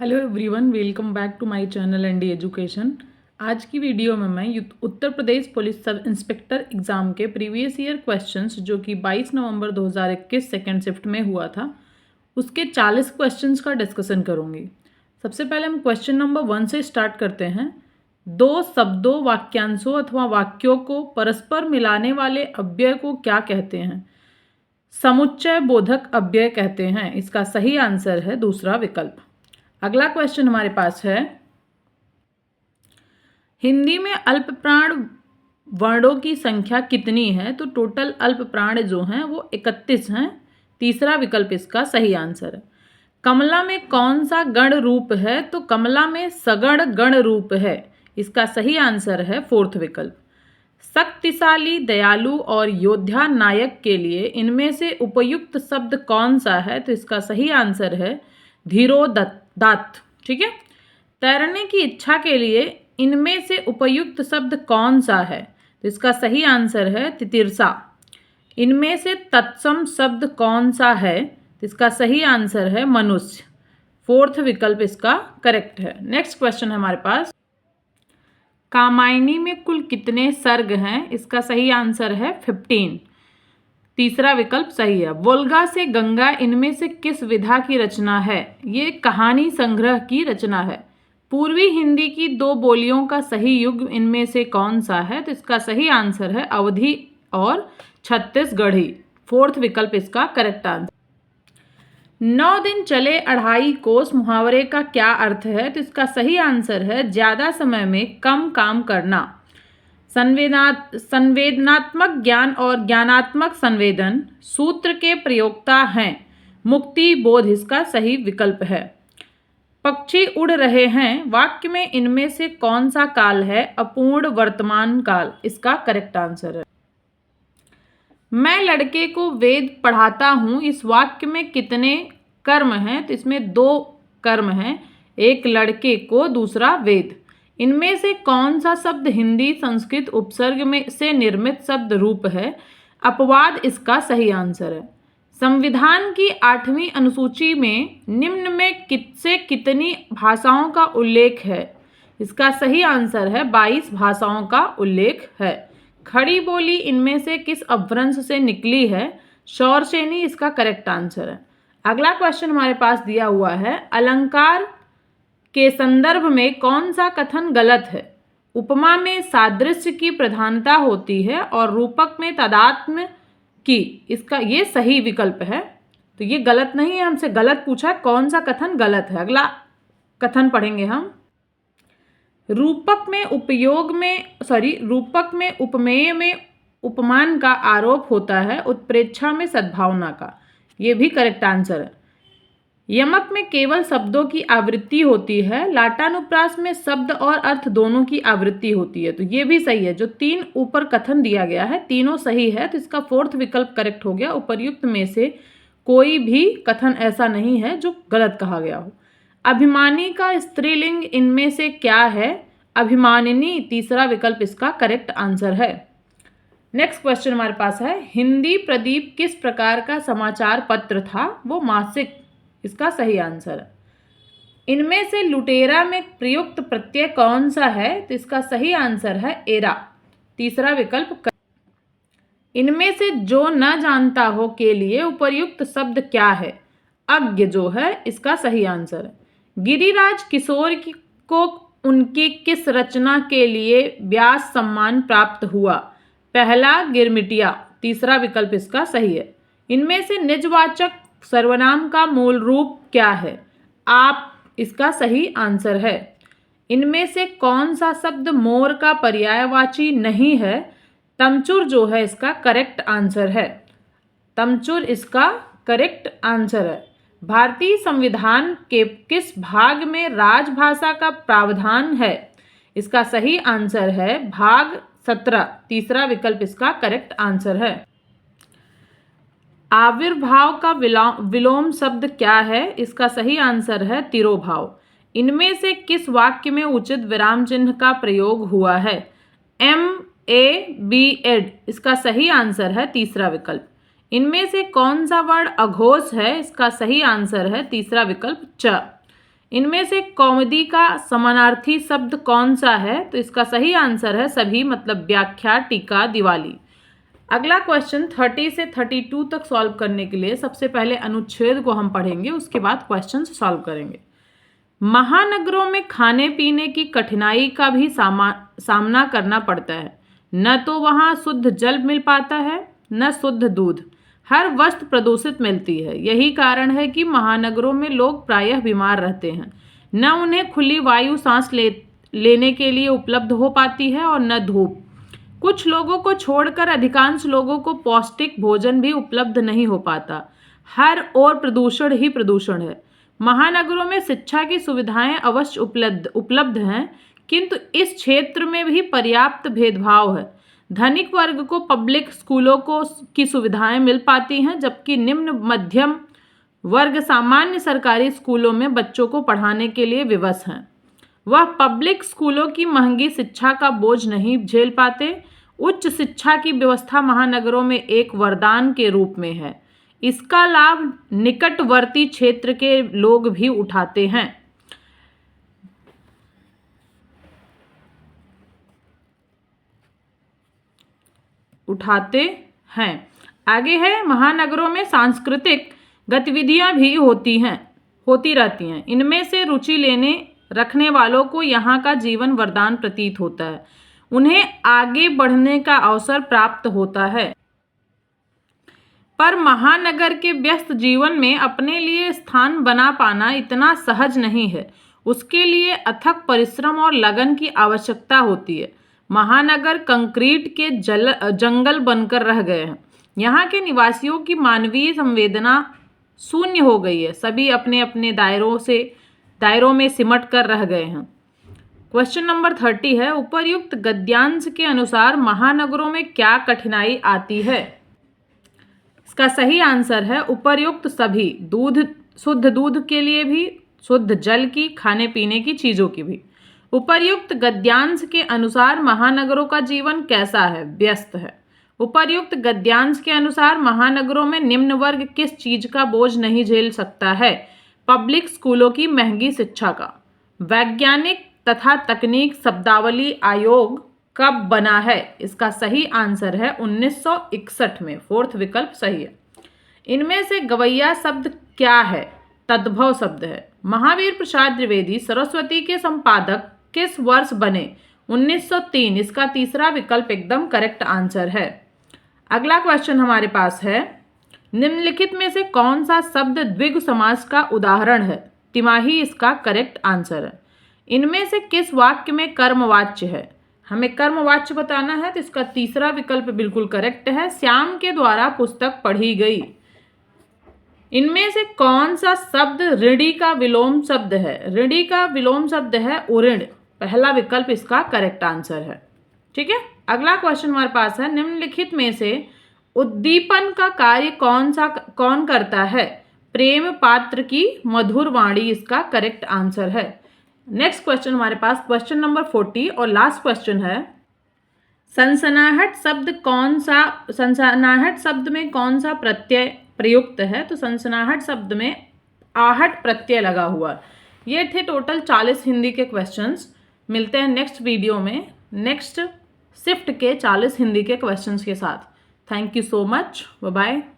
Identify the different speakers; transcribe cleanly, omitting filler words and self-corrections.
Speaker 1: Hello everyone, welcome back to my channel ND education. आज की video में मैं Uttar Pradesh police sub inspector exam के प्रीवियस ईयर क्वेश्चंस जो कि 22 नवंबर 2021 सेकेंड शिफ्ट में हुआ था, उसके 40 क्वेश्चंस का डिस्कशन करूंगी। सबसे पहले हम क्वेश्चन नंबर 1 से स्टार्ट करते हैं। दो शब्दों, वाक्यांशों अथवा वाक्यों को परस्पर मिलाने वाले अव्यय को क्या कहते हैं? समुच्चय बोधक अव्यय कहते हैं। इसका सही आंसर है दूसरा विकल्प। अगला क्वेश्चन हमारे पास है, हिंदी में अल्पप्राण वर्णों की संख्या कितनी है? तो टोटल अल्पप्राण जो हैं वो 31 हैं। तीसरा विकल्प इसका सही आंसर है। कमला में कौन सा गण रूप है? तो कमला में सगण गण रूप है। इसका सही आंसर है फोर्थ विकल्प। शक्तिशाली, दयालु और योद्धा नायक के लिए इनमें से उपयुक्त शब्द कौन सा है? तो इसका सही आंसर है धीरोदात्त। ठीक है। तैरने की इच्छा के लिए इनमें से उपयुक्त शब्द कौन सा है? तो इसका सही आंसर है तितिरसा। इनमें से तत्सम शब्द कौन सा है? तो इसका सही आंसर है मनुष्य। फोर्थ विकल्प इसका करेक्ट है। नेक्स्ट क्वेश्चन है हमारे पास, कामायनी में कुल कितने सर्ग हैं? इसका सही आंसर है 15। तीसरा विकल्प सही है। वोल्गा से गंगा इनमें से किस विधा की रचना है? ये कहानी संग्रह की रचना है। पूर्वी हिंदी की दो बोलियों का सही युग्म इनमें से कौन सा है? तो इसका सही आंसर है अवधी और छत्तीसगढ़ी। फोर्थ विकल्प इसका करेक्ट आंसर। 9 दिन चले 2.5 कोस मुहावरे का क्या अर्थ है? तो इसका सही आंसर है ज्यादा समय में कम काम करना। संवेदनात्मक ज्ञान और ज्ञानात्मक संवेदन सूत्र के प्रयोक्ता हैं मुक्ति बोध। इसका सही विकल्प है। पक्षी उड़ रहे हैं वाक्य में इनमें से कौन सा काल है? अपूर्ण वर्तमान काल। इसका करेक्ट आंसर है। मैं लड़के को वेद पढ़ाता हूँ, इस वाक्य में कितने कर्म हैं? तो इसमें 2 कर्म हैं, एक लड़के को, दूसरा वेद। इनमें से कौन सा शब्द हिंदी संस्कृत उपसर्ग में से निर्मित शब्द रूप है? अपवाद इसका सही आंसर है। संविधान की 8वीं अनुसूची में निम्न में से कितनी भाषाओं का उल्लेख है? इसका सही आंसर है 22 भाषाओं का उल्लेख है। खड़ी बोली इनमें से किस अपभ्रंश से निकली है? शौरसेनी। इसका करेक्ट आंसर है। अगला क्वेश्चन हमारे पास दिया हुआ है, अलंकार के संदर्भ में कौन सा कथन गलत है? उपमा में सादृश्य की प्रधानता होती है और रूपक में तादात्म्य की। इसका ये सही विकल्प है। तो ये गलत नहीं है, हमसे गलत पूछा है, कौन सा कथन गलत है। अगला कथन पढ़ेंगे हम। रूपक में उपमेय में उपमान का आरोप होता है, उत्प्रेक्षा में सद्भावना का। ये भी करेक्ट आंसर है। यमक में केवल शब्दों की आवृत्ति होती है, लाटानुप्रास में शब्द और अर्थ दोनों की आवृत्ति होती है। तो ये भी सही है। जो 3 ऊपर कथन दिया गया है तीनों सही है, तो इसका फोर्थ विकल्प करेक्ट हो गया। उपर्युक्त में से कोई भी कथन ऐसा नहीं है जो गलत कहा गया हो। अभिमानी का स्त्रीलिंग इनमें से क्या है? अभिमानिनी। तीसरा विकल्प इसका करेक्ट आंसर है। नेक्स्ट क्वेश्चन हमारे पास है, हिंदी प्रदीप किस प्रकार का समाचार पत्र था? वो मासिक। इसका सही आंसर है। इनमें से लुटेरा में प्रयुक्त प्रत्यय कौन सा है? तो इसका सही आंसर है एरा। तीसरा विकल्प। इनमें से जो न जानता हो के लिए उपर्युक्त शब्द क्या है? अज्ञ जो है इसका सही आंसर है। गिरिराज किशोर को उनकी किस रचना के लिए व्यास सम्मान प्राप्त हुआ? पहला गिरमिटिया। तीसरा विकल्प इसका सही है। इनमें से निजवाचक सर्वनाम का मूल रूप क्या है? आप। इसका सही आंसर है। इनमें से कौन सा शब्द मोर का पर्यायवाची नहीं है? तमचुर जो है इसका करेक्ट आंसर है। तमचुर इसका करेक्ट आंसर है। भारतीय संविधान के किस भाग में राजभाषा का प्रावधान है? इसका सही आंसर है भाग 17। तीसरा विकल्प इसका करेक्ट आंसर है। आविर्भाव का विलोम शब्द क्या है? इसका सही आंसर है तिरोभाव। इनमें से किस वाक्य में उचित विराम चिन्ह का प्रयोग हुआ है? MABED। इसका सही आंसर है तीसरा विकल्प। इनमें से कौन सा वर्ण अघोष है? इसका सही आंसर है तीसरा विकल्प च। इनमें से कौमुदी का समानार्थी शब्द कौन सा है? तो इसका सही आंसर है सभी, मतलब व्याख्या, टीका, दिवाली। अगला क्वेश्चन 30 से 32 तक सॉल्व करने के लिए सबसे पहले अनुच्छेद को हम पढ़ेंगे, उसके बाद क्वेश्चन सॉल्व करेंगे। महानगरों में खाने पीने की कठिनाई का भी सामना करना पड़ता है। न तो वहाँ शुद्ध जल मिल पाता है, न शुद्ध दूध। हर वस्तु प्रदूषित मिलती है। यही कारण है कि महानगरों में लोग प्रायः बीमार रहते हैं। न उन्हें खुली वायु सांस लेने के लिए उपलब्ध हो पाती है और न धूप। कुछ लोगों को छोड़कर अधिकांश लोगों को पौष्टिक भोजन भी उपलब्ध नहीं हो पाता। हर ओर प्रदूषण ही प्रदूषण है। महानगरों में शिक्षा की सुविधाएं अवश्य उपलब्ध हैं, किंतु इस क्षेत्र में भी पर्याप्त भेदभाव है। धनिक वर्ग को पब्लिक स्कूलों की सुविधाएं मिल पाती हैं, जबकि निम्न मध्यम वर्ग सामान्य सरकारी स्कूलों में बच्चों को पढ़ाने के लिए विवश हैं। वह पब्लिक स्कूलों की महंगी शिक्षा का बोझ नहीं झेल पाते। उच्च शिक्षा की व्यवस्था महानगरों में एक वरदान के रूप में है। इसका लाभ निकटवर्ती क्षेत्र के लोग भी उठाते हैं। आगे है, महानगरों में सांस्कृतिक गतिविधियां भी होती रहती हैं। इनमें से रुचि रखने वालों को यहाँ का जीवन वरदान प्रतीत होता है। उन्हें आगे बढ़ने का अवसर प्राप्त होता है। पर महानगर के व्यस्त जीवन में अपने लिए स्थान बना पाना इतना सहज नहीं है। उसके लिए अथक परिश्रम और लगन की आवश्यकता होती है। महानगर कंक्रीट के जंगल बनकर रह गए हैं। यहाँ के निवासियों की मानवीय संवेदना शून्य हो गई है। सभी अपने अपने दायरों में सिमट कर रह गए हैं। क्वेश्चन नंबर 30 है, उपर्युक्त गद्यांश के अनुसार महानगरों में क्या कठिनाई आती है? इसका सही आंसर है उपर्युक्त सभी। शुद्ध दूध के लिए भी, शुद्ध जल की, खाने पीने की चीजों की भी। उपर्युक्त गद्यांश के अनुसार महानगरों का जीवन कैसा है? व्यस्त है। उपर्युक्त गद्यांश के अनुसार महानगरों में निम्न वर्ग किस चीज का बोझ नहीं झेल सकता है? पब्लिक स्कूलों की महंगी शिक्षा का। वैज्ञानिक तथा तकनीक शब्दावली आयोग कब बना है? इसका सही आंसर है 1961 में। फोर्थ विकल्प सही है। इनमें से गवैया शब्द क्या है? तद्भव शब्द है। महावीर प्रसाद द्विवेदी सरस्वती के संपादक किस वर्ष बने? 1903। इसका तीसरा विकल्प एकदम करेक्ट आंसर है। अगला क्वेश्चन हमारे पास है, निम्नलिखित में से कौन सा शब्द द्विगु समास का उदाहरण है? तिमाही इसका करेक्ट आंसर है। इनमें से किस वाक्य में कर्मवाच्य है? हमें कर्मवाच्य बताना है, तो इसका तीसरा विकल्प बिल्कुल करेक्ट है। श्याम के द्वारा पुस्तक पढ़ी गई। इनमें से कौन सा शब्द ऋणी का विलोम शब्द है? ऋणी का विलोम शब्द है उऋण। पहला विकल्प इसका करेक्ट आंसर है। ठीक है। अगला क्वेश्चन हमारे पास है, निम्नलिखित में से उद्दीपन का कार्य कौन करता है? प्रेम पात्र की मधुर वाणी इसका करेक्ट आंसर है। नेक्स्ट क्वेश्चन हमारे पास क्वेश्चन नंबर 40 और लास्ट क्वेश्चन है, सनसनाहट शब्द में कौन सा प्रत्यय प्रयुक्त है? तो सनसनाहट शब्द में आहट प्रत्यय लगा हुआ। ये थे टोटल 40 हिंदी के क्वेश्चंस। मिलते हैं नेक्स्ट वीडियो में नेक्स्ट शिफ्ट के 40 हिंदी के क्वेश्चंस के साथ। Thank you so much. Bye bye.